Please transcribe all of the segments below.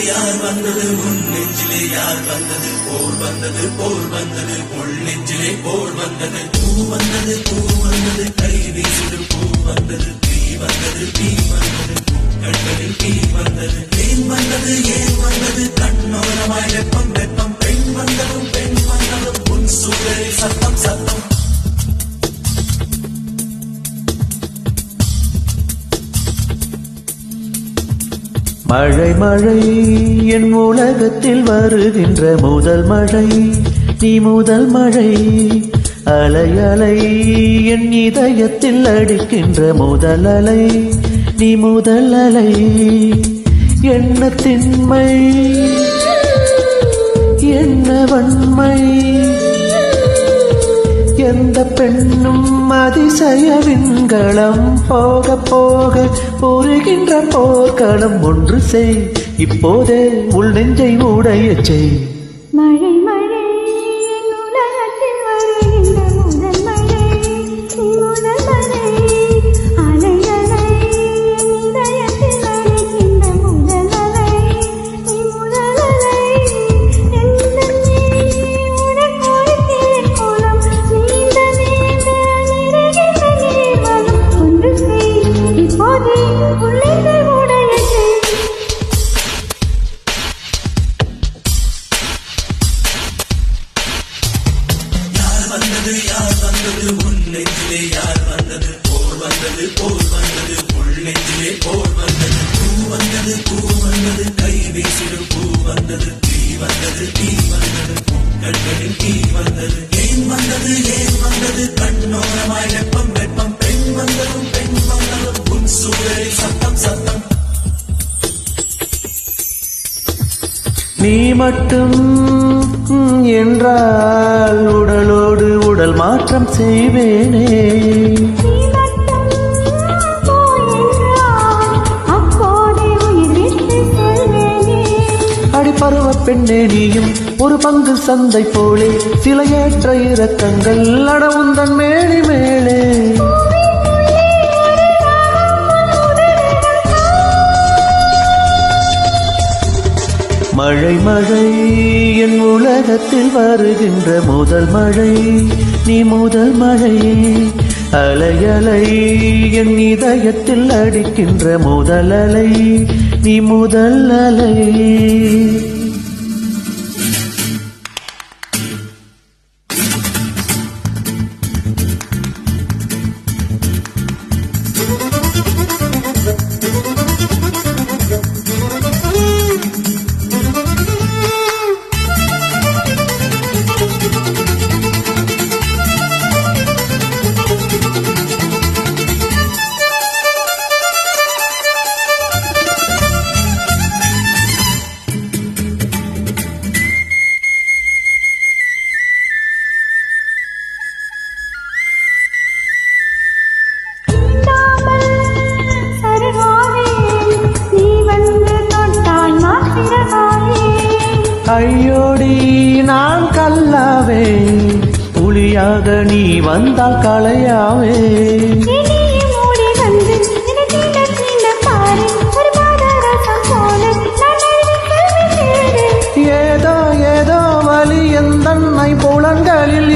யார் வந்தது உன் நெஞ்சிலே யார் வந்தது போர் வந்தது உள் நெஞ்சிலே போர் வந்தது பூ வந்தது கை வீசுது பூ வந்தது தீ வந்தது கண்களில் தீ வந்தது ஏன் வந்தது கண்ணோரமாய் வெப்பம் பெண் வந்ததும் உன் சூழலில் சத்தம் மழை என் உலகத்தில் வருகின்ற முதல் மழை நீ முதல் மழை அலை என் இதயத்தில் அடிக்கின்ற முதல் அலை நீ முதல் அலை என்ன திண்மை என்ன வன்மை எந்த பெண்ணும் அதிசய விண்கலம் போக போக போருகின்ற போர்க்களம் ஒன்று செய் இப்போதே உள் நெஞ்சை உடைய செய் மழை உலகத்தில் வருகின்ற முதல் மழை முதல் மழை அலை இதயத்தில் அடிக்கின்ற முதல் அலை முதல் அலை யார் வந்தது உன் நெஞ்சிலே யார் வந்தது போர் வந்தது உள் நெஞ்சிலே போர் வந்தது பூ வந்தது கை வீசிடு பூ வந்தது தீ வந்தது கண்களில் தீ வந்தது ஏன் வந்தது கண்ணோரமாய் வெப்பம் பெண் வந்ததும் உன் சூழலில் சத்தம் நீ மட்டும் என்றால் உடலோடு உடல் மாற்றம் செய்வேனே அடிப்பருவ பெண்ணே நீயும் ஒரு பங்கு சந்தை போலே சில ஏற்ற இறக்கங்கள் அடவுந்தன் மேலே மேலே மழை என் உலகத்தில் வருகின்ற முதல் மழை நீ முதல் மழை அலை என் இதயத்தில் அடிக்கின்ற முதல் அலை நீ முதல் அலை ஐயோடி நான் கல்லாவே புலியாக நீ வந்தால் கலையாவே ஏதோ ஏதோ வலி எந்தன்னை புலன்களில்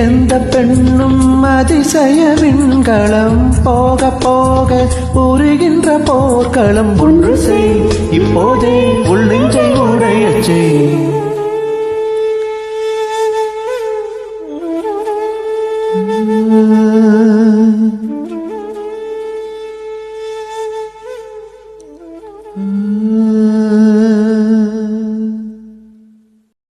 எந்த பெண்ணும் அதிசய விண்கலம் போக போக உருகின்ற போர்க்களம் ஒன்று செய் இப்போதே உள் நெஞ்சை உடைய செய்